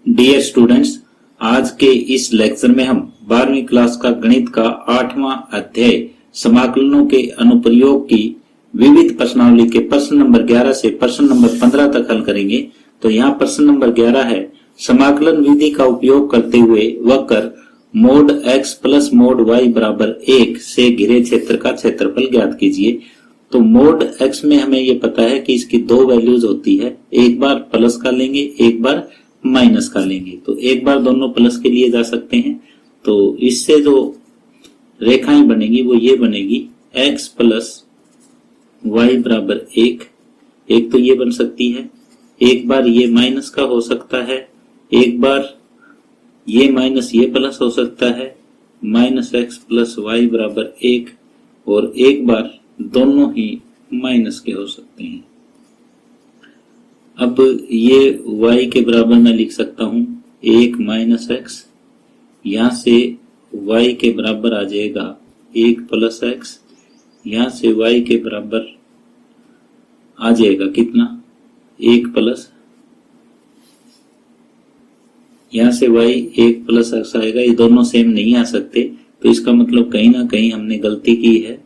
Dear students, आज के इस लेक्चर में हम 12वीं क्लास का गणित का 8वां अध्याय समाकलनों के अनुप्रयोग की विविध प्रश्नावली के प्रश्न नंबर 11 से प्रश्न नंबर 15 तक हल करेंगे। तो यहाँ प्रश्न नंबर 11 है, समाकलन विधि का उपयोग करते हुए वक्र mode x plus mode y बराबर 1 से घिरे क्षेत्र का क्षेत्रफल ज्ञात कीजिए। तो मोड x में हमें ये पता है कि इसकी दो वैल्यूज होती है, एक बार प्लस का लेंगे, एक बार माइनस का लेंगे। तो एक बार दोनों प्लस के लिए जा सकते हैं। तो इससे जो रेखाएं बनेगी वो ये बनेगी x प्लस वाई बराबर 1, एक तो ये बन सकती है, एक बार ये माइनस का हो सकता है, एक बार ये माइनस ये प्लस हो सकता है, माइनस एक्स प्लस वाई बराबर 1, और एक बार दोनों ही माइनस के हो सकते हैं। अब ये y के बराबर मैं लिख सकता हूं 1 माइनस एक्स, यहां से y के बराबर आ जाएगा 1 प्लस एक्स, यहां से y के बराबर आ जाएगा कितना 1 प्लस, यहां से y 1 प्लस एक्स आएगा। ये दोनों सेम नहीं आ सकते, तो इसका मतलब कहीं ना कहीं हमने गलती की है।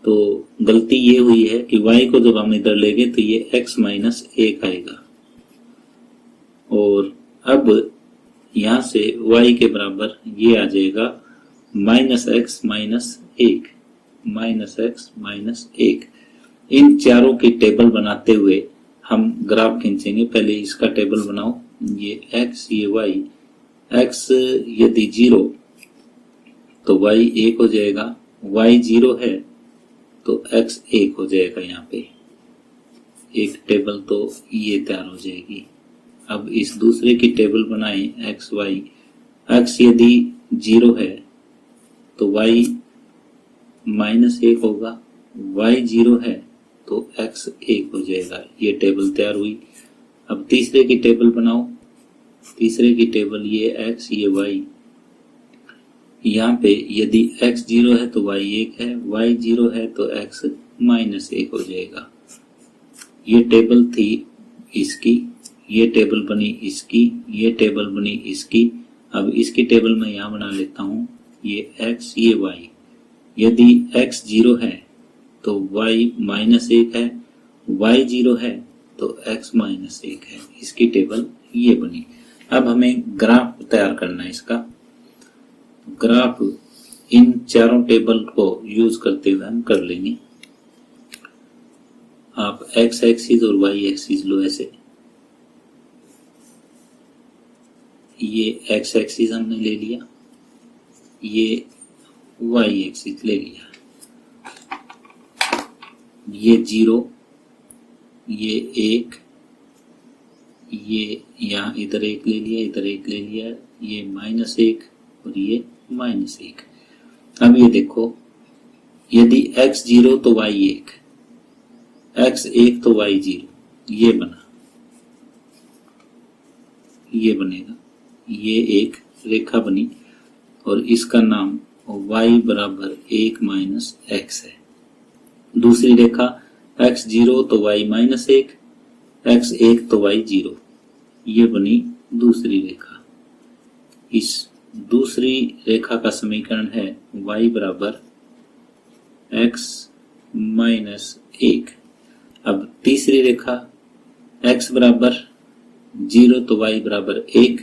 तो गलती ये हुई है कि y को जब हम इधर लेंगे तो ये x माइनस 1 आएगा, और अब यहां से y के बराबर ये आ जाएगा minus x minus 1, minus x minus 1। इन चारों की टेबल बनाते हुए हम ग्राफ खींचेंगे। पहले इसका टेबल बनाओ, ये x ये y, x यदि 0 तो y 1 हो जाएगा, y 0 है तो x 1 हो जाएगा। यहाँ पे एक टेबल तो ये तैयार हो जाएगी। अब इस दूसरे की टेबल बनाएं x y, x यदि 0 है तो y माइनस 1 होगा, y 0 है तो x 1 हो जाएगा। ये टेबल तैयार हुई। अब तीसरे की टेबल बनाओ, तीसरे की टेबल ये x ये y, यहाँ पे यदि x 0 है तो y 1 है, y 0 है तो x माइनस 1 हो जाएगा। ये टेबल थी इसकी, ये टेबल बनी इसकी, ये टेबल बनी इसकी। अब इसकी टेबल मैं यहाँ बना लेता हूँ, ये x ये y। यदि x 0 है तो y माइनस 1 है, y 0 है तो x माइनस 1 है। इसकी टेबल ये बनी। अब हमें ग्राफ तैयार करना है इसका। ग्राफ इन चारों टेबल को यूज करते हुए हम कर लेंगे। आप x एक्सिस और y एक्सिस लो ऐसे, ये x एक्सिस हमने ले लिया, ये y एक्सिस ले लिया, ये 0, ये 1, ये यहाँ इधर 1 ले लिया, इधर 1 ले लिया, ये माइनस 1 और ये माइनस 1। अब ये देखो, यदि x 0 तो y 1, x 1 तो y 0, ये बना, ये बनेगा, ये एक रेखा बनी और इसका नाम y बराबर 1 माइनस x है। दूसरी रेखा x 0 तो y माइनस 1, x 1 तो y 0, ये बनी दूसरी रेखा। इस दूसरी रेखा का समीकरण है y बराबर x माइनस 1। अब तीसरी रेखा x बराबर 0 तो y बराबर 1,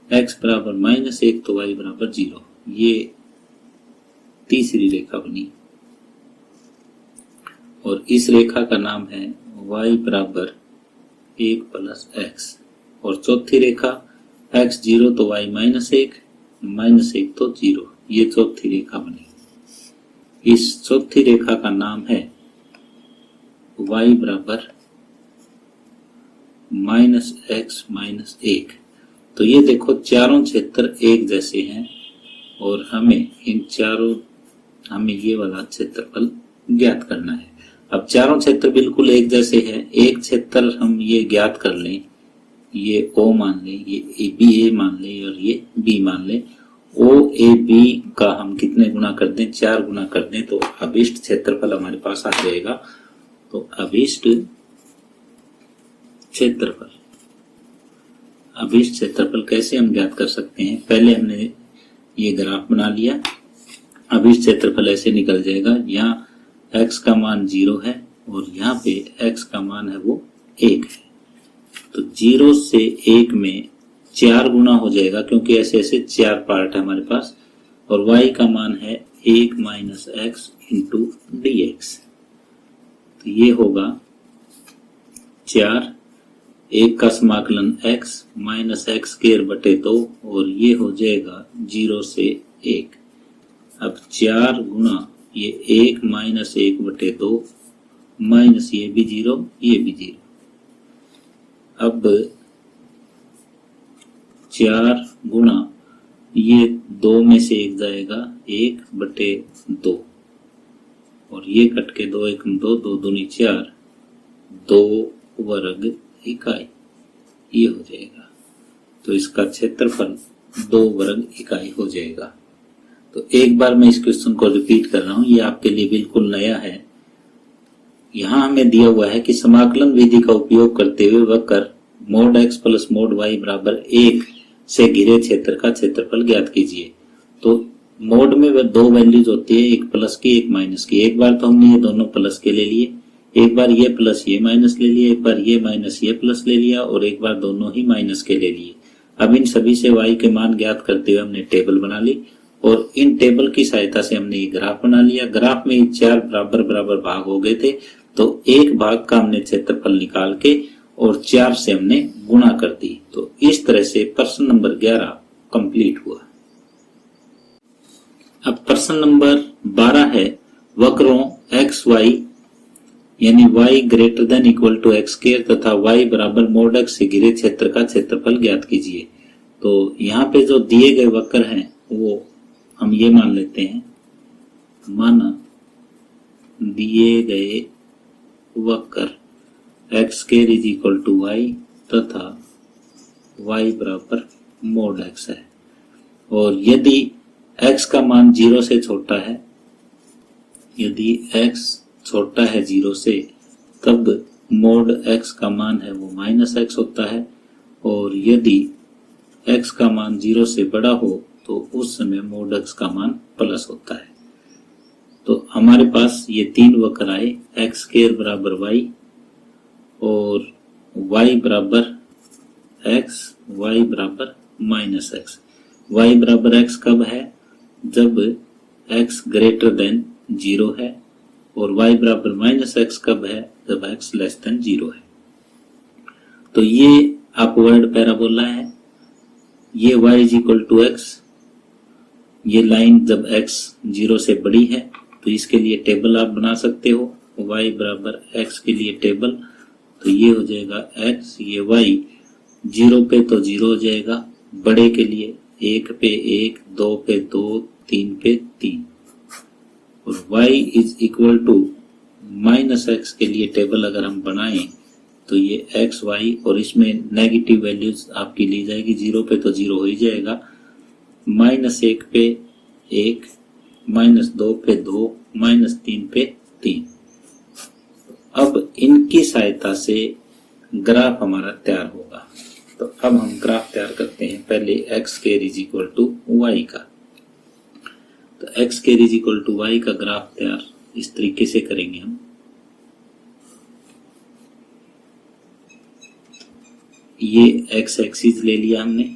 x बराबर माइनस 1 तो y बराबर 0, ये तीसरी रेखा बनी। और इस रेखा का नाम है y बराबर 1 प्लस x। और चौथी रेखा x 0 तो y माइनस 1, माइनस 1 तो 0, ये चौथी रेखा बनी। इस चौथी रेखा का नाम है y बराबर माइनस x माइनस 1। तो ये देखो, चारों क्षेत्र एक जैसे हैं और हमें ये वाला क्षेत्रफल ज्ञात करना है। अब चारों क्षेत्र बिल्कुल एक जैसे हैं, एक क्षेत्र हम ये ज्ञात कर लें, ये O मान लें, ये बी ए मान लें और ये B मान लें। O A B का हम कितने गुना कर दें, 4 गुना कर दें तो अभिष्ट क्षेत्रफल हमारे पास आ जाएगा। तो अभिष्ट क्षेत्रफल अब इस क्षेत्रफल कैसे हम ज्ञात कर सकते हैं? पहले हमने ये ग्राफ बना लिया। अब इस क्षेत्रफल ऐसे निकल जाएगा, यहाँ x का मान 0 है और यहाँ पे x का मान है वो 1 है। तो 0 से 1 में 4 गुना हो जाएगा, क्योंकि ऐसे ऐसे 4 पार्ट है हमारे पास, और y का मान है 1 minus x into D x. तो ये होगा 4, 1 का समाकलन x माइनस एक्स स्क्वायर बटे 2, और ये हो जाएगा 0 से 1। अब 4 गुना ये 1 माइनस 1 बटे 2 माइनस ये भी 0, ये भी 0। अब 4 गुना ये 2 में से 1 जाएगा, 1 बटे 2, और ये कट के 2 1 2, 2 दूनी 4, 2 वर्ग इकाई ये हो जाएगा। तो इसका क्षेत्रफल 2 वर्ग इकाई हो जाएगा। तो एक बार मैं इस क्वेश्चन को रिपीट कर रहा हूं, ये आपके लिए बिल्कुल नया है। यहां हमें दिया हुआ है कि समाकलन विधि का उपयोग करते हुए वक्र mode x plus mode y बराबर 1 से घिरे क्षेत्र का क्षेत्रफल ज्ञात कीजिए। तो मोड में वह 2 वैल्यूज होती है, एक प्लस की एक माइनस की। एक बार तो हमने ये दोनों प्लस के ले लिए, एक बार ये प्लस ये माइनस ले लिए, एक बार ये माइनस ये प्लस ले लिया, और एक बार दोनों ही माइनस के ले लिए। अब इन सभी से y के मान ज्ञात करते हुए हमने टेबल बना ली, और इन टेबल की सहायता से हमने ये ग्राफ बना लिया। ग्राफ में 4 बराबर बराबर भाग हो गए थे, तो एक भाग का हमने क्षेत्रफल निकाल के और 4 से हमने गुणा कर दी। तो इस तरह से प्रश्न नंबर 11 कंप्लीट हुआ। अब प्रश्न नंबर 12 है, वक्रों एक्स वाई यानी y greater than equal to x square तथा y बराबर मोड x से घिरे क्षेत्र का क्षेत्रफल ज्ञात कीजिए। तो यहाँ पे जो दिए गए वक्र हैं वो हम ये मान लेते हैं, माना दिए गए वक्र x square is equal to y तथा y बराबर मोड x है, और यदि x का मान 0 से छोटा है, यदि x छोटा है 0 से, तब मोड x का मान है वो माइनस x होता है, और यदि x का मान 0 से बड़ा हो तो उस समय मोड x का मान प्लस होता है। तो हमारे पास ये 3 वक्र आए, एक्स स्क्वायर बराबर y और y बराबर x, y बराबर माइनस x। y बराबर x कब है? जब x ग्रेटर देन 0 है, और y बराबर माइनस x कब है? जब x लेस देन 0 है। तो ये अपवर्ड पैराबोला है, ये y is equal to x, ये लाइन जब x 0 से बड़ी है, तो इसके लिए टेबल आप बना सकते हो, y बराबर x के लिए टेबल। तो ये हो जाएगा x, ये y 0 पे तो 0 हो जाएगा, बड़े के लिए 1 पे 1, 2 पे 2, 3 पे 3, और y is equal to minus x के लिए टेबल अगर हम बनाएं तो ये x y, और इसमें नेगेटिव वैल्यूज आपकी ली जाएगी, 0 पे तो 0 हो ही जाएगा, माइनस 1 पे 1, माइनस 2 पे 2, माइनस 3 पे 3। अब इनकी सहायता से ग्राफ हमारा तैयार होगा। तो अब हम ग्राफ तैयार करते हैं, पहले x square is equal to y का। तो x square is equal to y का ग्राफ तैयार इस तरीके से करेंगे हम। ये एक्स एक्सिस ले लिया हमने,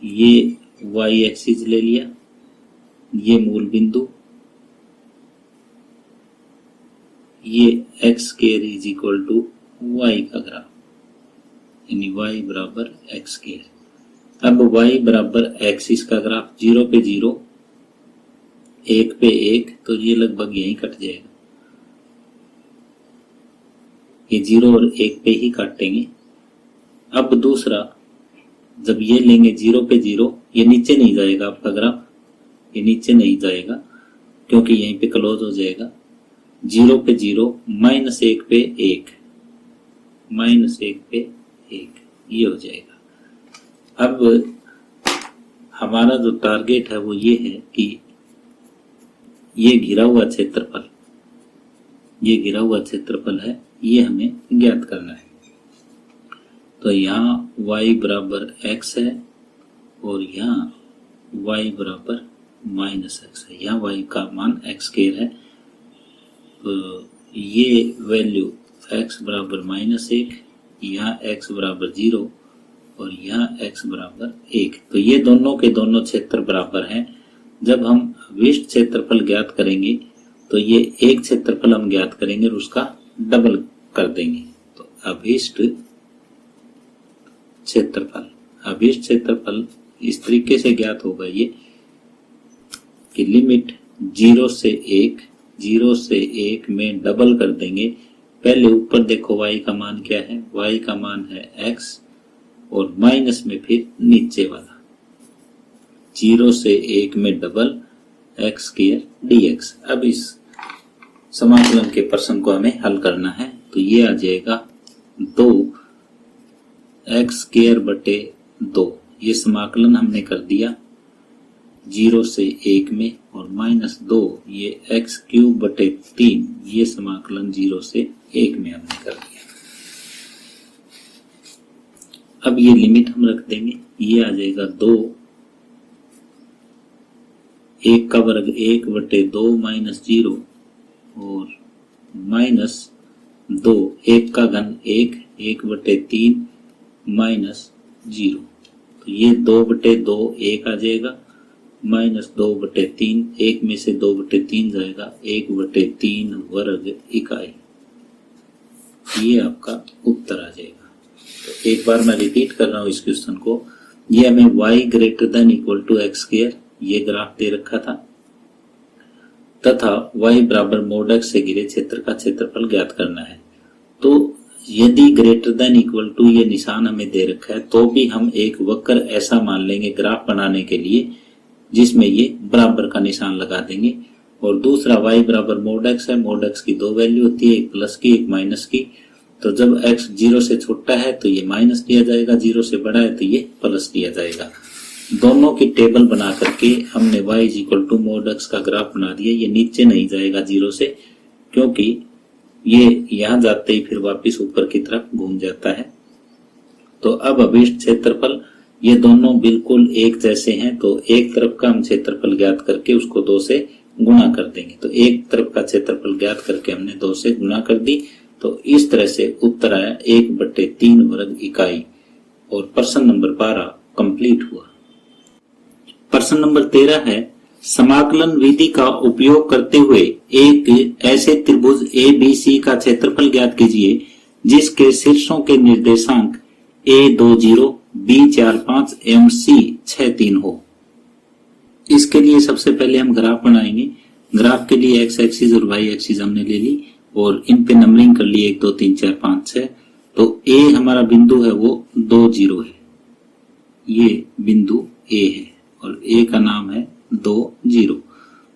ये वाई एक्सिस ले लिया, ये मूल बिंदु, ये x square is equal to y का ग्राफ, यानी वाई बराबर एक्स स्क्वायर। अब वाई बराबर एक्सिस का ग्राफ, 0 पे 0, 1 पे 1, तो ये लगभग यहीं कट जाएगा, ये 0 और 1 पे ही काटेंगे। अब दूसरा, जब ये लेंगे 0 पे 0, ये नीचे नहीं जाएगा आपका ग्राफ, ये नीचे नहीं जाएगा क्योंकि यहीं पे क्लोज हो जाएगा। 0 पे 0, माइनस 1 पे 1, माइनस 1 पे 1, ये हो जाएगा। अब हमारा जो टारगेट है वो ये है कि ये घिरा हुआ क्षेत्रफल, ये घिरा हुआ क्षेत्रफल है, ये हमें ज्ञात करना है। तो यहाँ y बराबर x है और यहाँ y बराबर -x है। यहाँ y का मान x स्क्वायर है, तो ये वैल्यू x बराबर -1, यहाँ x बराबर 0 और यहाँ x बराबर 1। तो ये दोनों के दोनों क्षेत्र बराबर हैं। जब हम अभिष्ट क्षेत्रफल ज्ञात करेंगे तो ये एक क्षेत्रफल हम ज्ञात करेंगे और उसका डबल कर देंगे। तो अभिष्ट क्षेत्रफल इस तरीके से ज्ञात होगा ये कि लिमिट 0 से 1 में डबल कर देंगे। पहले ऊपर देखो y का मान क्या है, y का मान है x और माइनस में फिर नीचे वाला 0 से 1 में डबल x स्क्वायर dx। अब इस समाकलन के प्रश्न को हमें हल करना है, तो ये आ जाएगा 2x स्क्वायर बटे 2। ये समाकलन हमने कर दिया 0 से 1 में, और -2 ये x क्यूब बटे 3, ये समाकलन 0 से 1 में हमने कर दिया। अब ये लिमिट हम रख देंगे, ये आ जाएगा 2 1 का वर्ग 1 बटे 2 -0 और -2 1 का घन 1 बटे 3 -0। तो ये 2 बटे 2 1 आ जाएगा, -2 बटे 3, 1 में से 2 बटे 3 जाएगा, 1 बटे 3 वर्ग इकाई। ये आपका उत्तर आ जाएगा। तो एक बार मैं रिपीट कर रहा हूँ इस क्वेश्चन को। ये हमें y greater than equal to x square ये ग्राफ दे रखा था, तथा y बराबर मोड x से घिरे क्षेत्र का क्षेत्रफल ज्ञात करना है। तो यदि ग्रेटर देन इक्वल टू ये निशान हमें दे रखा है, तो भी हम एक वक्र ऐसा मान लेंगे ग्राफ बनाने के लिए जिसमें ये बराबर का निशान लगा देंगे। और दूसरा y बराबर मोड x है, मोड x की दो वैल्यू होती है, एक प्लस की एक माइनस की। तो जब x 0 से छोटा है तो ये माइनस लिया जाएगा, 0 से बड़ा है तो ये प्लस लिया जाएगा। दोनों की टेबल बना करके हमने y equal to mod x का ग्राफ बना दिया। ये नीचे नहीं जाएगा 0 से, क्योंकि ये यहां जाते ही फिर वापस ऊपर की तरफ घूम जाता है। तो अब अभिष्ट क्षेत्रफल ये दोनों बिल्कुल एक जैसे हैं, तो एक तरफ का हम क्षेत्रफल ज्ञात करके उसको 2 से गुणा कर देंगे। तो एक तरफ का क्षेत्रफल ज्ञात करके हमने 2 से गुणा कर दी, तो इस तरह से उत्तर आया 1/3 वर्ग इकाई। और प्रश्न नंबर 12 कंप्लीट हुआ। प्रश्न नंबर 13 है, समाकलन विधि का उपयोग करते हुए एक ऐसे त्रिभुज ABC का क्षेत्रफल ज्ञात कीजिए जिसके शीर्षों के निर्देशांक A20, B45 एवं C63 हो। इसके लिए सबसे पहले हम ग्राफ बनाएंगे। ग्राफ के लिए x एक्सिस और y एक्सिस हमने ले ली और इन पे नंबरिंग कर ली 1 2 3 4 5 6। तो A हमारा बिंदु है वो 2 0 है, ये बिंदु A है और A का नाम है 2 0।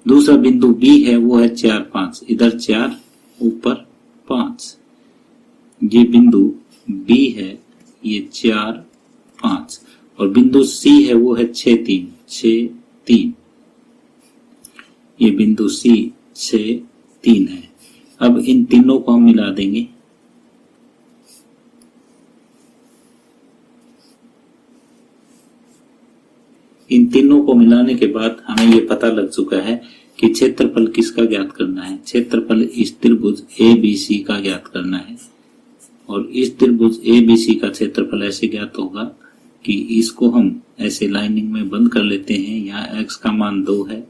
दूसरा बिंदु B है वो है 4 5, इधर 4 ऊपर 5। ये बिंदु B है, ये 4 5। और बिंदु C है वो है 6 3। ये बिंदु C 6 3 है। अब इन तीनों को हम मिला देंगे। इन तीनों को मिलाने के बाद हमें ये पता लग चुका है कि क्षेत्रफल किसका ज्ञात करना है। क्षेत्रफल इस त्रिभुज ABC का ज्ञात करना है। और इस त्रिभुज ABC का क्षेत्रफल ऐसे ज्ञात होगा कि इसको हम ऐसे लाइनिंग में बंद कर लेते हैं। यहाँ x का मान 2 है,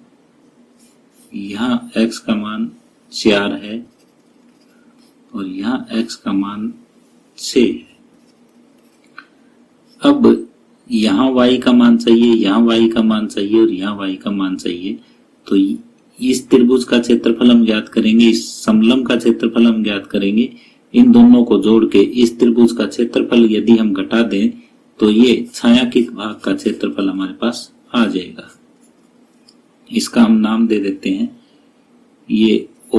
यहाँ x का मान 4 है और यहाँ x का मान 6 है। अब यहाँ y का मान चाहिए, यहाँ y का मान चाहिए और यहाँ y का मान चाहिए। तो इस त्रिभुज का क्षेत्रफल हम ज्ञात करेंगे, इस समलंब का क्षेत्रफल हम ज्ञात करेंगे। इन दोनों को जोड़ के इस त्रिभुज का क्षेत्रफल यदि हम घटा दें तो ये छायांकित भाग का क्षेत्रफल हमारे पास आ जाएगा। इसका हम नाम दे देते हैं, ये O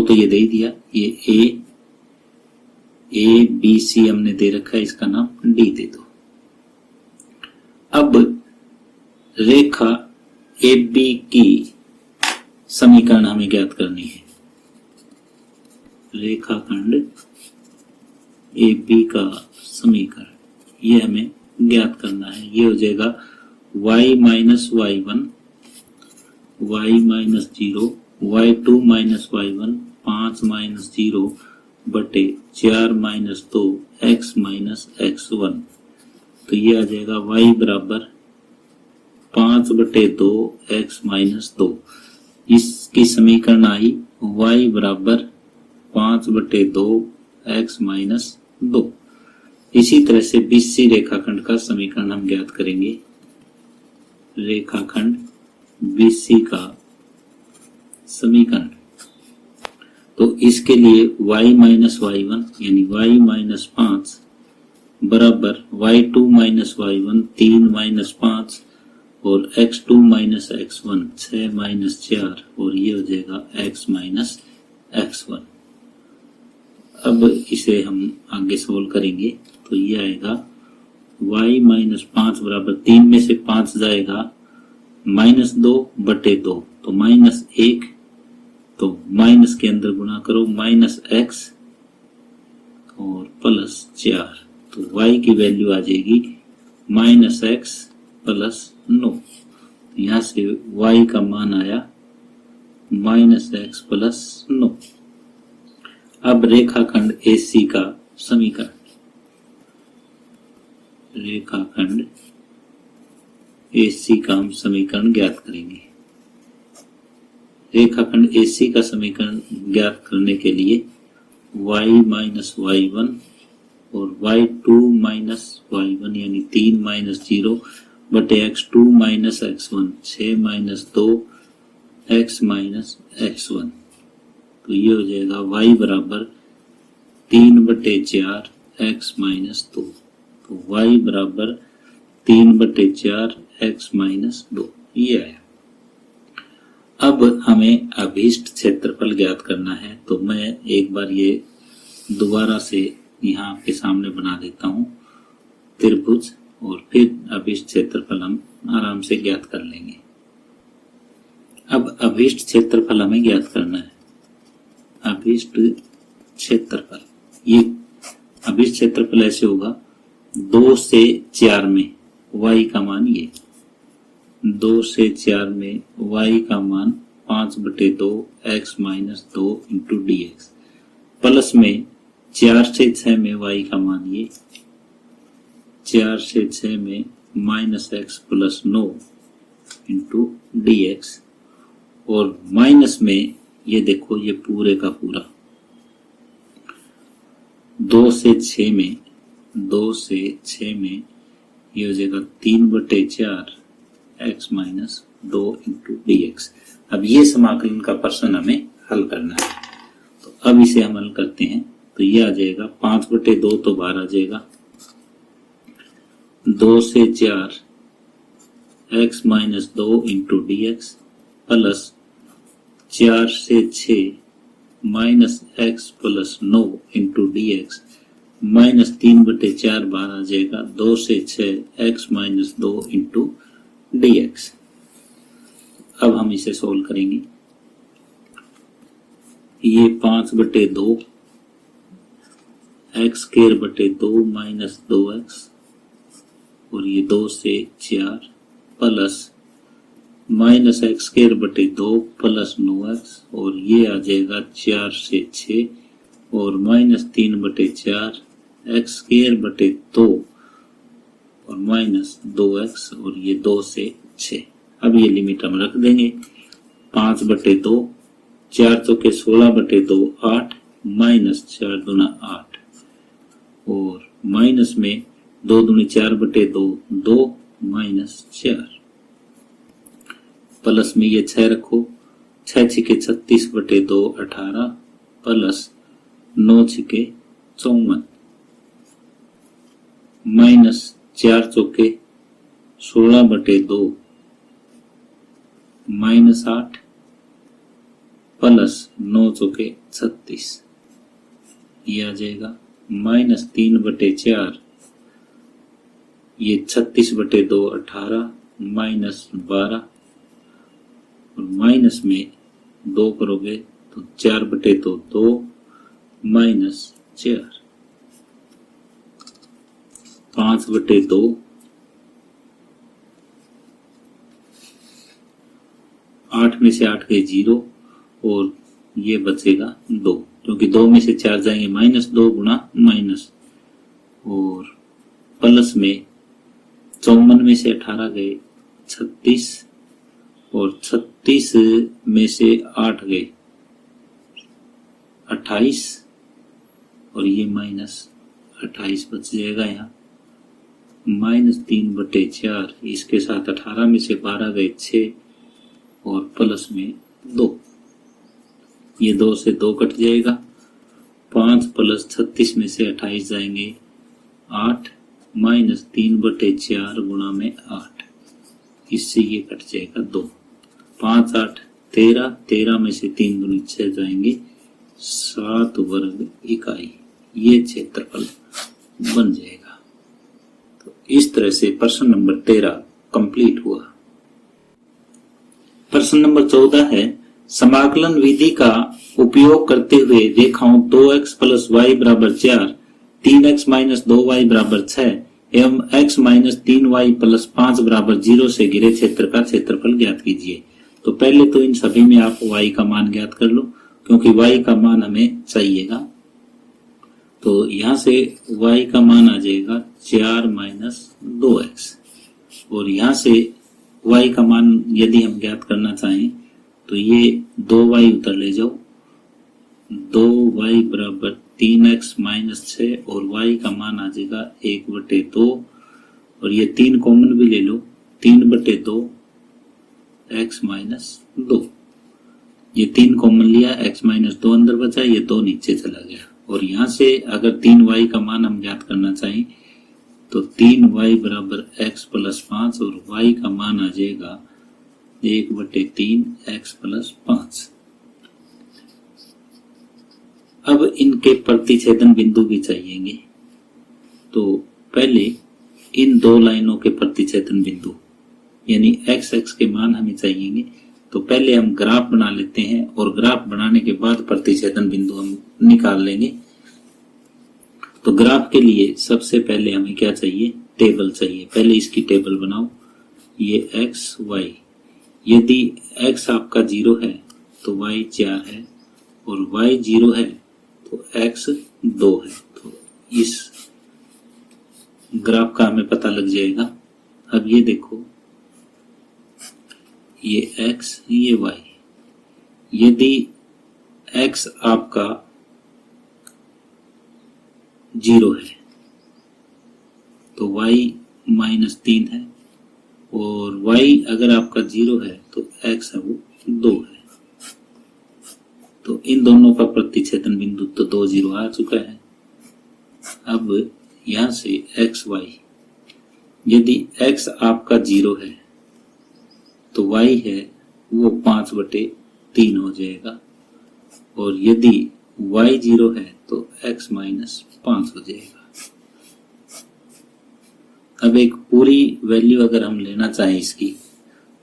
तो ये दे ही दिया, ये A B C हमने दे रखा है, इसका नाम D दे दो। अब रेखा AB की समीकरण हमें ज्ञात करनी है। रेखाखंड AB का समीकरण, ये हमें ज्ञात करना है। ये हो जाएगा y minus y one, y minus zero, y2 minus y one, 5 minus zero बटे 4 माइनस 2 x माइनस x1। तो ये आ जाएगा y बराबर 5 बटे 2 x माइनस 2। इसकी समीकरण आई y बराबर 5 बटे 2 x माइनस 2। इसी तरह से बीसी रेखाखंड का समीकरण हम ज्ञात करेंगे। रेखाखंड बीसी का समीकरण, तो इसके लिए y माइनस वाई वन यानी y माइनस 5 बराबर y2 minus y one 3 minus 5 और x2 माइनस x1 6 माइनस 4 और ये हो जाएगा x माइनस x1। अब इसे हम आगे सोल्व करेंगे तो ये आएगा y माइनस 5 बराबर 3 में से 5 जाएगा माइनस 2 बटे 2 तो माइनस 1, तो माइनस के अंदर गुणा करो माइनस x और प्लस 4, तो y की वैल्यू आ जाएगी माइनस x प्लस 9। यहाँ से y का मान आया माइनस x प्लस 9। अब रेखाखंड AC का समीकरण, रेखाखंड AC का हम समीकरण ज्ञात करेंगे। रेखाखंड AC का समीकरण ज्ञात करने के लिए y माइनस वाई वन और y2 माइनस वाई वन यानी 3 माइनस 0 बटे x2 minus x1 6 minus 2 x minus x1। तो ये हो जाएगा y बराबर 3 बटे 4 x माइनस 2। तो y बराबर 3 बटे 4 x माइनस 2 ये आया। अब हमें अभीष्ट क्षेत्रफल ज्ञात करना है, तो मैं एक बार ये दोबारा से यहाँ आपके सामने बना देता हूँ त्रिभुज, और फिर अभीष्ट क्षेत्रफल हम आराम से ज्ञात कर लेंगे। अब अभीष्ट क्षेत्रफल हमें ज्ञात करना है। अभीष्ट क्षेत्रफल, ये अभीष्ट क्षेत्रफल ऐसे होगा 2 से 4 में y का मान, ये 2 से 4 में y का मान 5 बटे 2 x minus 2 into D x, plus में 4 से 6 में y का मान, ये 4 से 6 में minus x plus 9 into D x, और माइनस में ये देखो ये पूरे का पूरा 2 से 6 में, 2 से 6 में ये हो जाएगा 3 बटे 4 x minus 2 into D x. अब ये समाकलन का प्रश्न हमें हल करना है, तो अब इसे हम हल करते हैं। तो ये आ जाएगा 5 बटे 2 तो बाहर आ जाएगा, 2 से 4 x minus 2 into D x plus 4 से 6 minus x plus 9 into D x minus 3 बटे 4 बाहर आ जाएगा, 2 से 6 x minus 2 into D x. अब हम इसे सोल्व करेंगे। ये 5 बटे 2 एक्स स्क्वायर बटे 2 माइनस 2x और ये 2 से 4 प्लस माइनस एक्स स्क्वायर बटे 2 प्लस 9x और ये आ जाएगा 4 से 6 और माइनस 3 बटे 4 एक्स स्क्वायर बटे 2 और माइनस 2x और ये 2 से 6। अब ये लिमिट हम रख देंगे, 5 बटे 2 4 चौके 16 बटे 2 8 माइनस 4 दूना 8 और माइनस में 2 दूनी 4 बटे 2 2 माइनस 4 प्लस में ये 6 रखो, 6 छिके 36 बटे 2 18 प्लस 9 छिके 54 माइनस 4 चौके 16 बटे 2 माइनस 8 प्लस 9 चौके 36, ये आ जाएगा माइनस 3 बटे 4, ये 36 बटे 2 18 माइनस 12 और माइनस में 2 करोगे तो 4 बटे 2 2 माइनस 4। 5/2, 8 में से 8 गए 0 और ये बचेगा 2, क्योंकि 2 में से 4 जाएंगे -2 गुणा माइनस, और प्लस में 54 में से 18 गए 36 और 36 में से 8 गए 28 और ये -28 बच जाएगा यहाँ -3/4, इसके साथ 18 में से 12 गए 6 और प्लस में 2, ये 2 से 2 कट जाएगा, 5 प्लस 36 में से 28 जाएंगे 8 -3/4 गुणा में 8, इससे ये कट जाएगा 2, 5 8 13, 13 में से 3 दूनी 6 जाएंगे 7 वर्ग इकाई, ये क्षेत्रफल बन जाएगा। तो इस तरह से प्रश्न नंबर 13 कंप्लीट हुआ। प्रश्न नंबर 14 है, समाकलन विधि का उपयोग करते हुए रेखाओं 2x + y = 4, 3x - 2y = 6 एवं x - 3y + 5 = 0 से घिरे क्षेत्र का क्षेत्रफल ज्ञात कीजिए। तो पहले तो इन सभी में आप y का मान ज्ञात कर लो, क्योंकि y का मान हमें चाहिएगा। तो यहां से y का मान आ जाएगा 4 - 2x, और यहां से y का मान यदि हम ज्ञात करना चाहें तो ये 2y उधर ले जाओ, 2y = 3x - 6 और y का मान आ जाएगा 1/2, और ये 3 कॉमन भी ले लो, 3/2 x - 2, ये 3 कॉमन लिया, x - 2 अंदर बचा, ये 2 नीचे चला गया। और यहाँ से अगर 3y का मान हम ज्ञात करना चाहें तो 3y = x + 5 और y का मान आ जाएगा 1/3 x + 5। अब इनके प्रतिच्छेदन बिंदु भी चाहिएंगे। तो पहले इन दो लाइनों के प्रतिच्छेदन बिंदु यानी x के मान हमें चाहिएंगे। तो पहले हम ग्राफ बना लेते हैं और ग्राफ बनाने के बाद प्रतिच्छेदन बिंदु हम निकाल लेंगे। तो ग्राफ के लिए सबसे पहले हमें क्या चाहिए, टेबल चाहिए। पहले इसकी टेबल बनाओ, ये x y, यदि x आपका 0 है तो y 4 है और y 0 है तो x 2 है। तो इस ग्राफ का हमें पता लग जाएगा। अब ये देखो, ये x ये y, यदि x आपका 0 है तो y -3 है, और y अगर आपका 0 है तो x है वो 2 है। तो इन दोनों का प्रतिच्छेदन बिंदु तो 2 0 आ चुका है। अब यहां से x y, यदि x आपका 0 है तो y है वो 5/3 हो जाएगा, और यदि y 0 है तो x - 5 हो जाएगा। अब एक पूरी वैल्यू अगर हम लेना चाहें इसकी,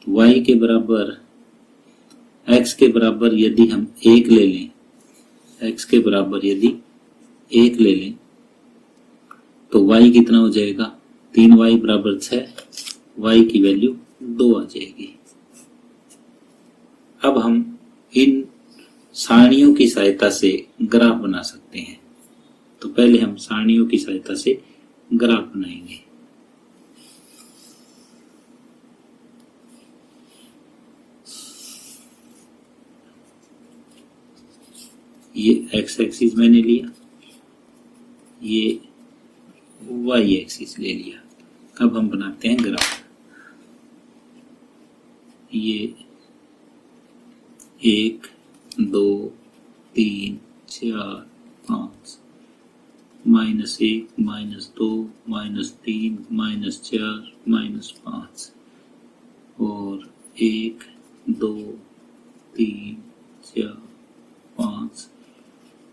तो y के बराबर x के बराबर यदि हम 1 ले लें, x के बराबर यदि 1 ले लें तो y कितना हो जाएगा, 3y = 6, y की वैल्यू 2 आ जाएगी। अब हम इन सारणियों की सहायता से ग्राफ बना सकते हैं। तो पहले हम सारणियों की सहायता से ग्राफ बनाएंगे। ये x एक्सिस मैंने लिया, ये y एक्सिस ले लिया। अब हम बनाते हैं ग्राफ। ये 1 2 3 4 5, -1 -2 -3 -4 -5, और 1 2 3 4 5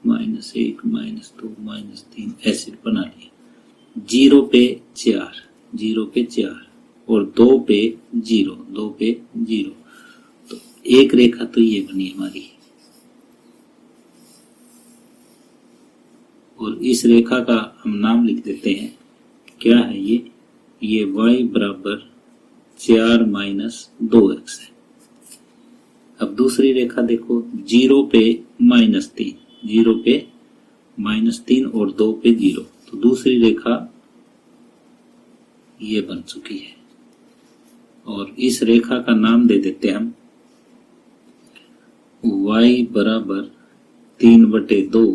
-1 -2 -3 ऐसे बना लिया। 0 पे 4, 0 पे 4 और 2 पे 0, 2 पे 0। तो एक रेखा तो ये बनी हमारी, और इस रेखा का हम नाम लिख देते हैं क्या है ये y बराबर 4 माइनस 2x है। अब दूसरी रेखा देखो, 0 पे -3, 0 पे -3 और 2 पे 0, तो दूसरी रेखा ये बन चुकी है। और इस रेखा का नाम दे देते हम y बराबर 3/2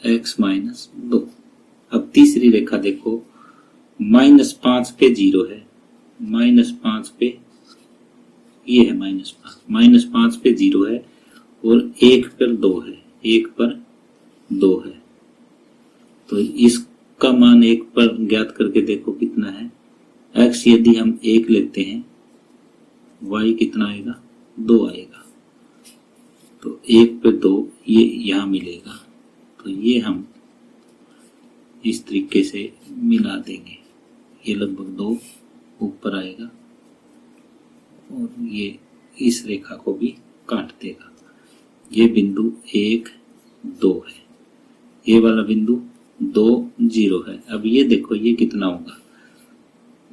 x माइनस 2। अब तीसरी रेखा देखो, -5 पे 0 है, -5 पे ये है -5 पे 0 है और 1 पर 2 है, 1 पर 2 है। तो इसका मान 1 पर ज्ञात करके देखो कितना है। x यदि हम 1 लेते हैं, y कितना आएगा, 2 आएगा। तो 1 पे 2 ये यहाँ मिलेगा, तो ये हम इस तरीके से मिला देंगे। ये लगभग 2 ऊपर आएगा और ये इस रेखा को भी काट देगा। ये बिंदु 1 2 है, ये वाला बिंदु 2 0 है। अब ये देखो ये कितना होगा,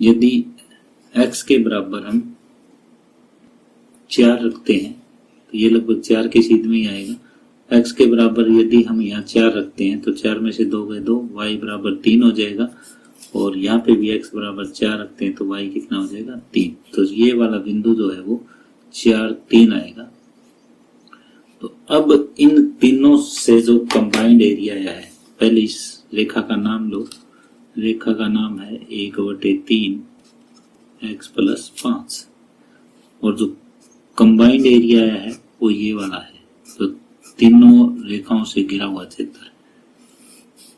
यदि x के बराबर हम 4 रखते हैं तो ये लगभग 4 के सीध में ही आएगा। x के बराबर यदि हम यहाँ 4 रखते हैं तो 4 में से 2 गए 2, y बराबर 3 हो जाएगा। और यहाँ पे भी x बराबर 4 रखते हैं तो y कितना हो जाएगा, 3। तो ये वाला बिंदु जो है वो 4 3 आएगा। तो अब इन तीनों से जो कंबाइंड एरिया आया है, पहले इस रेखा का नाम लो, रेखा का नाम है 1/3 x + 5 और जो कंबाइंड एरिया आया है वो ये वाला है, तो तीनों रेखाओं से घिरा हुआ क्षेत्र।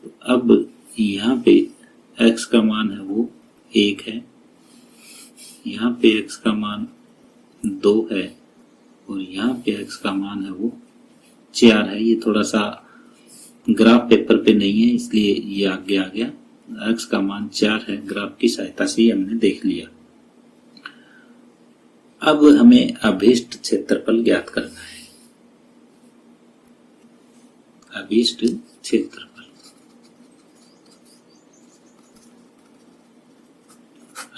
तो अब यहाँ पे x का मान है वो 1 है, यहाँ पे x का मान 2 है और यहाँ पे x का मान है वो 4 है। ये थोड़ा सा ग्राफ पेपर पे नहीं है इसलिए ये आगे आ गया। x का मान 4 है, ग्राफ की सहायता से हमने देख लिया। अब हमें अभीष्ट क्षेत्रफल ज्ञात करना है। अभीष्ट क्षेत्रफल,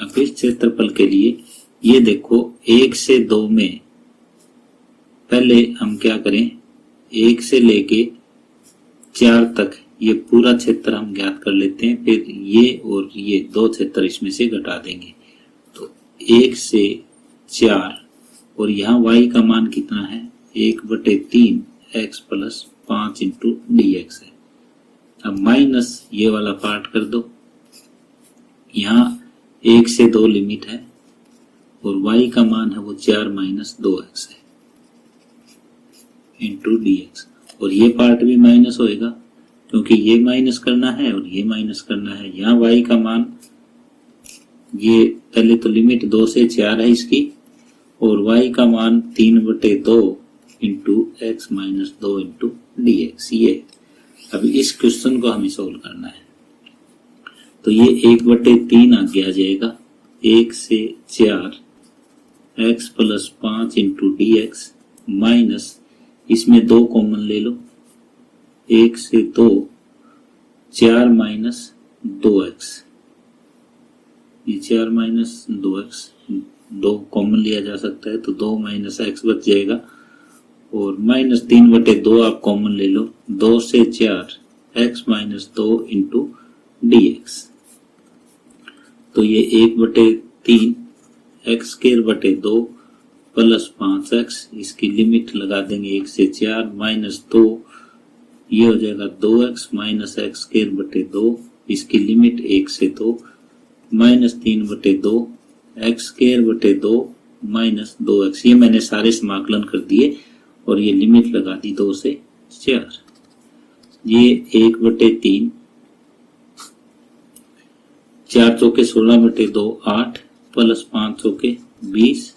अभीष्ट क्षेत्रफल के लिए ये देखो 1 से 2 में पहले हम क्या करें, 1 से लेके 4 तक ये पूरा क्षेत्र हम ज्ञात कर लेते हैं, फिर ये और ये 2 क्षेत्र इसमें से घटा देंगे। तो 1 से 4 और यहाँ y का मान कितना है, 1/3 x + 5 × dx है। अब माइनस ये वाला पार्ट कर दो, यहाँ 1 से 2 लिमिट है और y का मान है वो 4 - 2x है × dx। और ये पार्ट भी माइनस होएगा क्योंकि ये माइनस करना है और ये माइनस करना है। यहाँ y का मान, ये पहले तो लिमिट 2 से 4 है इसकी, और y का मान 3/2 × x - 2 × dx ये। अब इस क्वेश्चन को हमें सोल्व करना है, तो ये 1/3 आगे आ जाएगा, 1 से 4 x + 5 × dx माइनस, इसमें 2 कॉमन ले लो, 1 से 2 4 - 2x, ये 4 - 2x 2 कॉमन लिया जा सकता है तो 2 - x बच जाएगा। और -3/2 आप कॉमन ले लो, 2 से 4 x - 2 × dx, तो ये 1/3 x² 2 + 5x, इसकी लिमिट लगा देंगे 1 से 4 -2, ये हो जाएगा 2x - x² 2, इसकी लिमिट 1 से 2 -3/2 x² 2 - 2x, ये मैंने सारे समाकलन कर दिए और ये लिमिट लगा दी 2 से 4। ये 1/3, 4 चौके 16/2 8 + 5 चौके 20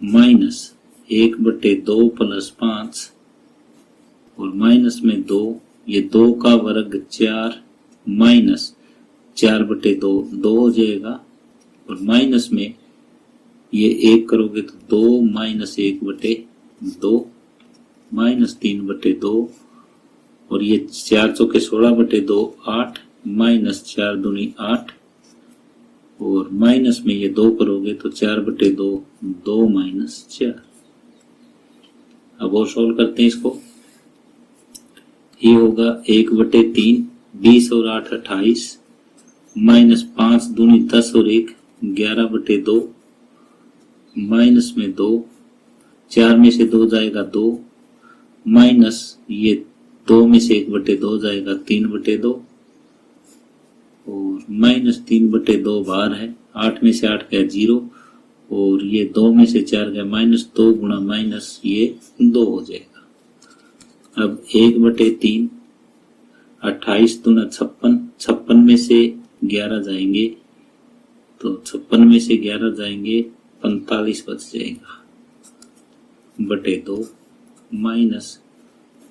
माइनस 1/2 + 5 और माइनस में 2, ये 2 का वर्ग 4 माइनस 4/2 2 हो जाएगा और माइनस में ये 1 करोगे तो 2 - 1/2 -3/2 और ये 4 चौके 16/2 8 माइनस 4 दूनी 8 और माइनस में ये 2 करोगे तो 4/2 2 माइनस 4। अब और सोल्व करते हैं इसको। ये होगा 1/3 20 और 8 28 माइनस 5 दूनी 10 और 1 11/2 माइनस में 2 4 में से 2 जाएगा 2 माइनस ये 2 में से 1/2 जाएगा 3/2 और माइनस 3/2 बाहर है। 8 में से 8 गया 0 और ये 2 में से 4 गया माइनस 2 गुणा माइनस ये 2 हो जाएगा। अब 1/3 28 दूना 56 56 में से 11 जाएंगे तो 56 में से 11 जाएंगे 45 बच जाएगा बटे 2 माइनस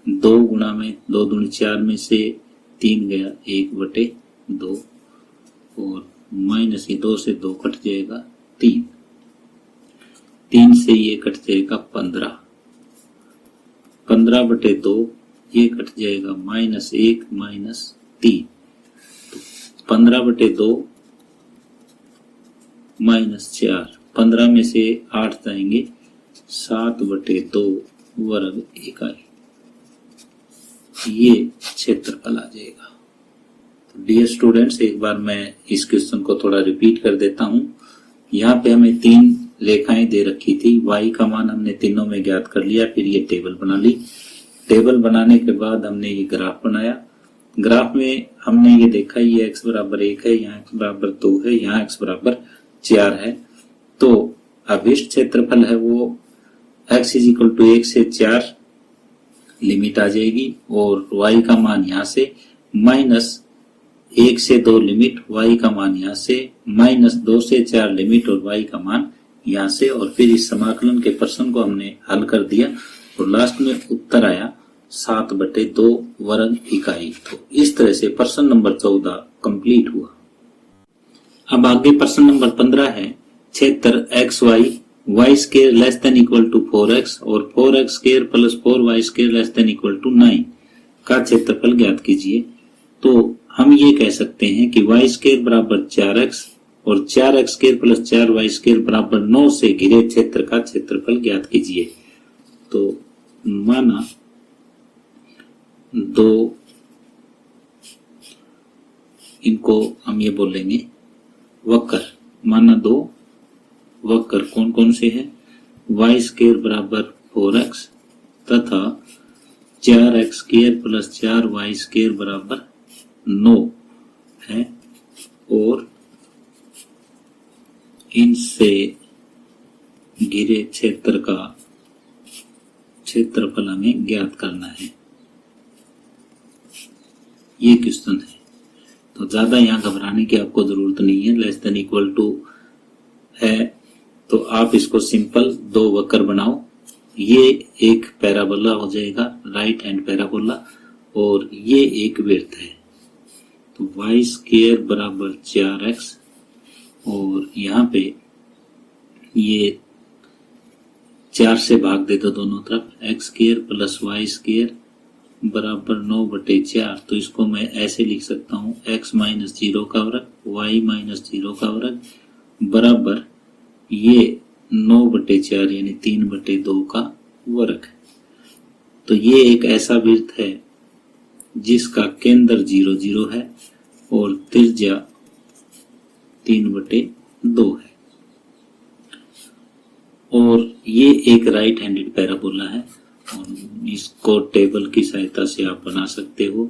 2 गुणा में 2 दूनी 4 में से 3 गया 1/2 और माइनस ये 2 से 2 कट जाएगा 3 3 से ये कट जाएगा 15 15/2 ये कट जाएगा -1 -3 तो 15/2 -4 15 में से 8 जाएंगे 7/2 वर्ग इकाई। ये क्षेत्रफल आ जाएगा। तो डियर स्टूडेंट्स, एक बार मैं इस क्वेश्चन को थोड़ा रिपीट कर देता हूं। यहाँ पे हमें 3 रेखाएं दे रखी थी। y का मान हमने तीनों में ज्ञात कर लिया, फिर ये टेबल बना ली। टेबल बनाने के बाद हमने ये ग्राफ बनाया। ग्राफ में हमने ये देखा ये x बराबर 1 है, यहाँ x बराबर 2 है, यहाँ x बराबर 4 है। तो अभिष्ट क्षेत्रफल है वो x = 1 से 4 लिमिट आ जाएगी और y का मान यहाँ से -1 से 2 लिमिट, y का मान यहाँ से -2 से 4 लिमिट और y का मान यहाँ से। और फिर इस समाकलन के प्रश्न को हमने हल कर दिया और लास्ट में उत्तर आया 7/2 वर्ग इकाई। तो इस तरह से प्रश्न नंबर 14 कंप्लीट हुआ। अब आगे प्रश्न नंबर 15 है क्षेत्र xy y² less than equal to 4x और 4x² plus 4y² less than equal to 9 का क्षेत्रफल ज्ञात कीजिए। तो हम ये कह सकते हैं कि y² बराबर 4x और 4x² प्लस 4y² बराबर 9 से घिरे क्षेत्र का क्षेत्रफल ज्ञात कीजिए। तो माना 2, इनको हम ये बोलेंगे वक्र। माना 2 वक्र कौन कौन से हैं? y² बराबर 4x तथा 4x² प्लस 4y² बराबर 9 है और इनसे घिरे क्षेत्र का क्षेत्रफल हमें ज्ञात करना है। ये क्वेश्चन है। तो ज्यादा यहाँ घबराने की आपको जरूरत नहीं है। लेस देन इक्वल टू है तो आप इसको सिंपल 2 वक्र बनाओ। ये एक पैराबोला हो जाएगा, राइट हैंड पैराबोला, और ये एक वृत्त है। तो y² बराबर 4x और यहाँ पे ये 4 से भाग दे दो दोनों तरफ। x² प्लस y² बराबर 9/4। तो इसको मैं ऐसे लिख सकता हूँ x - 0 का वर्ग y - 0 का वर्ग बराबर ये 9/4 यानी 3/2 का वर्ग। तो ये एक ऐसा वृत्त है जिसका केंद्र 0 0 है और त्रिज्या 3/2 है और ये एक राइट हैंडेड पैराबोला है। और इसको टेबल की सहायता से आप बना सकते हो।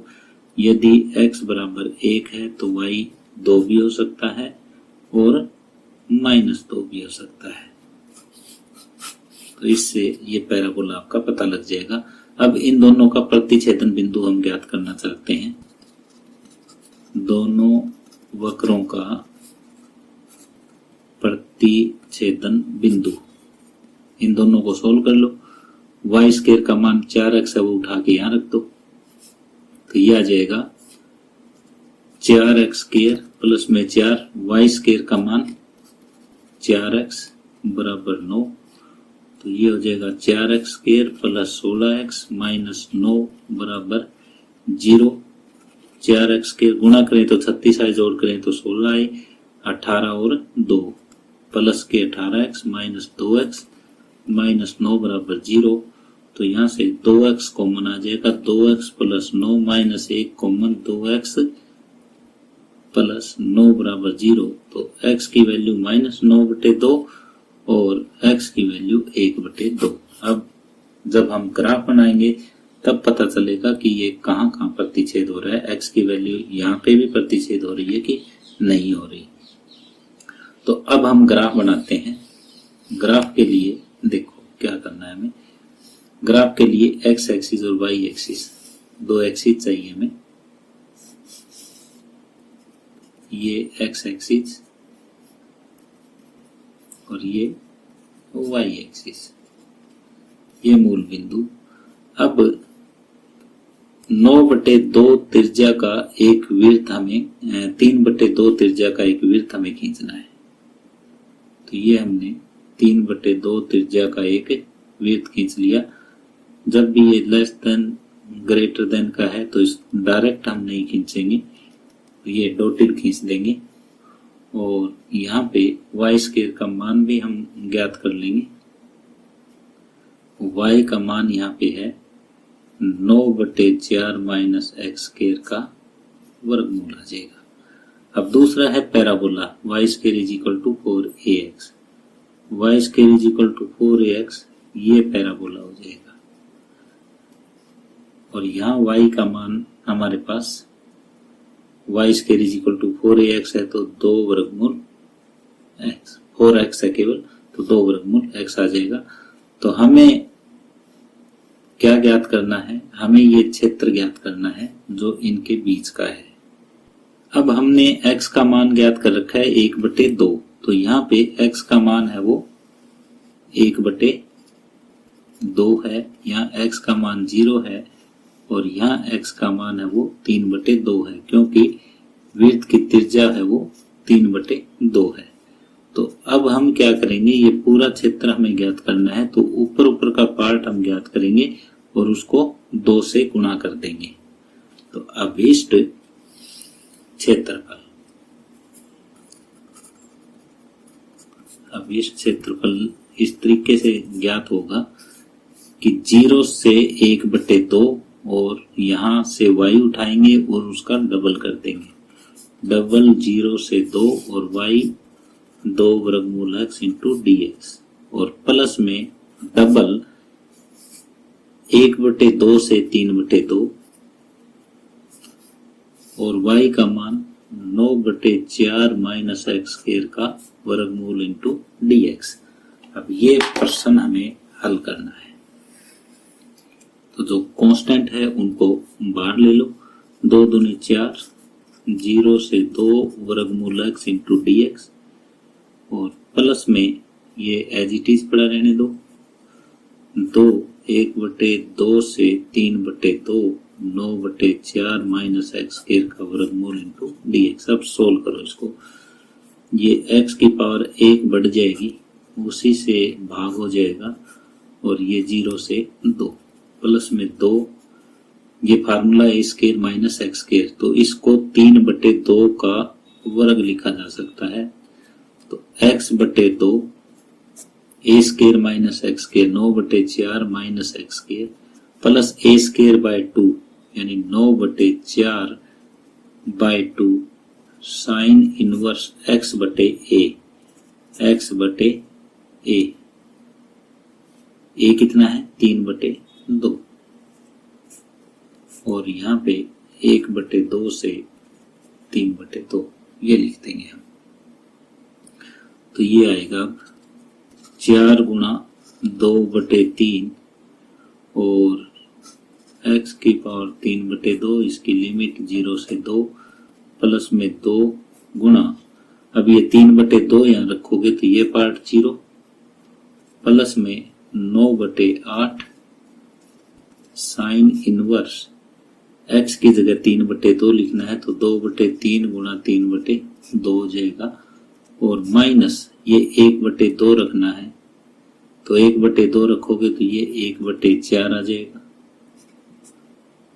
यदि x बराबर 1 है तो y 2 भी हो सकता है और -2 भी हो सकता है। तो इससे ये पैराबोला आपका पता लग जाएगा। अब इन दोनों का प्रतिच्छेदन बिंदु हम ज्ञात करना चाहते हैं। दोनों वक्रों का प्रतिच्छेदन बिंदु, इन दोनों को सोल्व कर लो। y² का मान 4x है, वो उठा के यहां रख दो। तो ये आ जाएगा 4x² प्लस में 4, y² का मान 4x बराबर 9। तो ये हो जाएगा 4x² प्लस 16x माइनस 9 बराबर 0। 4x के गुणा करें तो 36 आए, जोड़ करें तो 16 आए, 18 और 2 प्लस के 18x माइनस 2x माइनस 9 बराबर 0। तो यहाँ से 2x कॉमन आ जाएगा, 2x plus 9 minus 1 common, 2x plus 9 बराबर 0। तो x की वैल्यू माइनस 9/2 और x की वैल्यू 1/2। अब जब हम ग्राफ बनाएंगे तब पता चलेगा कि ये कहाँ कहाँ प्रतिच्छेद हो रहा है, x की वैल्यू यहाँ पे भी प्रतिच्छेद हो रही है कि नहीं हो रही। तो अब हम ग्राफ बनाते हैं। ग्राफ के लिए देखो क्या करना है हमें। ग्राफ के लिए x एक्सिस और y एक्सिस, दो एक्सिस चाहिए हमें। ये x एक्सिस और ये y एक्सिस, ये मूल बिंदु। अब 9/2 त्रिज्या का एक वृत्त हमें 3/2 त्रिज्या का एक वृत्त हमें खींचना है। तो ये हमने 3/2 त्रिज्या का एक वृत्त खींच लिया। जब भी ये लेस देन ग्रेटर देन का है तो इस डायरेक्ट हम नहीं खींचेंगे, तो ये डॉटेड खींच देंगे और यहाँ पे y स्क्वायर का मान भी हम ज्ञात कर लेंगे। y का मान यहाँ पे है 9/4 माइनस एक्स स्क्वायर का वर्गमूल आ जाएगा। अब दूसरा है parabola, y square is equal to 4ax, y square is equal to 4ax, ये पैराबोला हो जाएगा। और यहाँ y का मान हमारे पास y square is equal to 4ax है, तो 2 वर्गमूल x, 4x है केवल, तो 2 वर्गमूल x आ जाएगा। तो हमें क्या ज्ञात करना है, हमें ये क्षेत्र ज्ञात करना है जो इनके बीच का है। अब हमने x का मान ज्ञात कर रखा है 1/2, तो यहाँ पे x का मान है वो 1/2 है, यहाँ x का मान 0 है और यहाँ x का मान है वो 3/2 है, क्योंकि वृत्त की त्रिज्या है वो 3/2 है। तो अब हम क्या करेंगे, ये पूरा क्षेत्र हमें ज्ञात करना है, तो ऊपर ऊपर का पार्ट हम ज्ञात करेंगे और उसको 2 से गुणा कर देंगे। तो अभीष्ट क्षेत्रफल, अभीष्ट क्षेत्रफल इस तरीके से ज्ञात होगा कि 0 से 1/2 और यहाँ से y उठाएंगे और उसका डबल कर देंगे, डबल 0 से 2 और y 2 वर्गमूल x इंटू dx, और प्लस में डबल 1/2 से 3/2 और y का मान 9/4 माइनस एक्स स्क्वायर का वर्गमूल इंटू dx। अब ये प्रश्न हमें हल करना है, तो जो कांस्टेंट है उनको बाहर ले लो, 2 दूनी 4, 0 से 2 वर्गमूल x इंटू dx, और प्लस में ये एज इट इज पड़ा रहने दो, 1/2 से 3/2, 9/4 माइनस एक्स स्क्वायर का वर्गमूल इंटू dx। अब सोल्व करो इसको, ये x की पावर 1 बढ़ जाएगी, उसी से भाग हो जाएगा और ये 0 से 2 प्लस में 2, ये formula a square minus x square, तो इसको 3/2 का वर्ग लिखा जा सकता है। तो x/2 a square minus x square 9/4 minus x square plus a square by 2 यानी 9/4/2 sine inverse x/a, x/a, a कितना है 3/2 और यहाँ पे 1/2 से 3/2 ये लिख देंगे हम। तो ये आएगा 4 गुणा 2/3 और x की पावर 3/2, इसकी लिमिट 0 से 2 प्लस में 2 गुणा, अब ये 3/2 यहाँ रखोगे तो ये पार्ट 0 प्लस में 9/8 साइन इनवर्स x की जगह 3/2 लिखना है तो 2/3 गुणा 3/2 हो जाएगा और माइनस ये 1/2 रखना है तो 1/2 रखोगे तो ये 1/4 आ जाएगा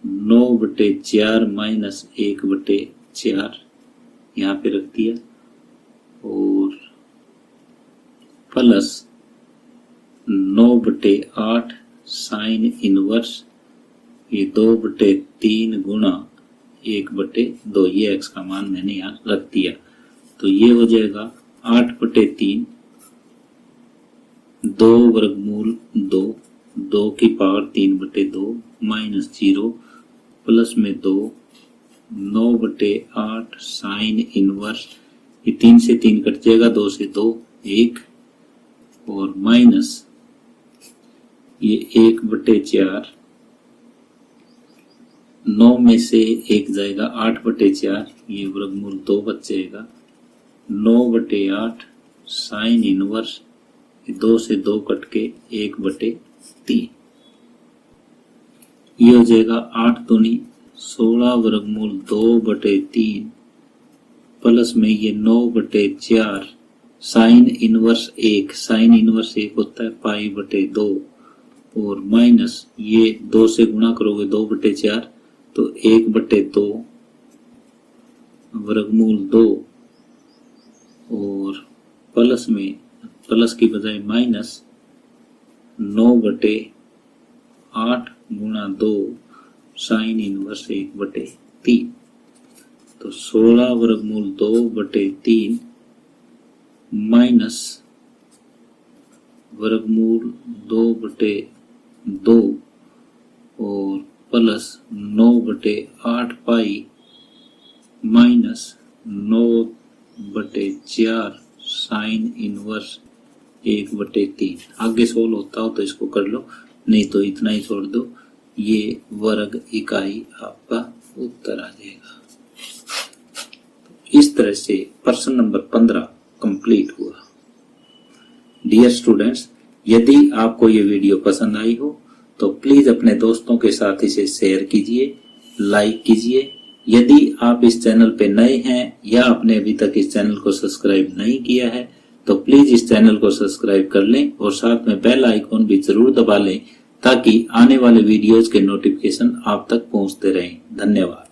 9/4 माइनस 1/4 यहाँ पे रख दिया और प्लस 9/8 साइन इनवर्स ये 2/3 गुणा 1/2 ये x का मान मैंने यहाँ रख दिया। तो ये हो जाएगा 8/3 2 वर्गमूल 2 2 की पावर 3/2 माइनस 0 प्लस में 2 9/8 साइन इनवर्स ये 3 से 3 कट जाएगा 2 से 2 1 और माइनस ये 1/4 9 में से 1 जाएगा 8/4 ये वर्गमूल 2 बच जाएगा 9/8 साइन इनवर्स 2 से 2 कट के 1/3 ये हो जाएगा 8 दूनी 16 वर्गमूल 2/3 प्लस में ये 9/4 साइन इनवर्स 1 साइन इनवर्स 1 होता है π/2 और माइनस ये 2 से गुणा करोगे 2/4 तो 1/2 वर्गमूल 2 और प्लस में प्लस की बजाय माइनस 9/8 गुणा 2 साइन इनवर्स 1/3 तो 16 वर्गमूल 2/3 माइनस वर्गमूल 2/2 और plus 9/8 pi minus 9/4 sine inverse 1/3। आगे सोल्व होता हो तो इसको कर लो, नहीं तो इतना ही छोड़ दो। ये वर्ग इकाई आपका उत्तर आ जाएगा। इस तरह से प्रश्न नंबर 15 कंप्लीट हुआ। डियर स्टूडेंट्स, यदि आपको ये वीडियो पसंद आई हो तो प्लीज अपने दोस्तों के साथ इसे शेयर कीजिए, लाइक कीजिए। यदि आप इस चैनल पे नए हैं या आपने अभी तक इस चैनल को सब्सक्राइब नहीं किया है तो प्लीज इस चैनल को सब्सक्राइब कर लें और साथ में बेल आइकॉन भी जरूर दबा लें ताकि आने वाले वीडियोज के नोटिफिकेशन आप तक पहुंचते रहें। धन्यवाद।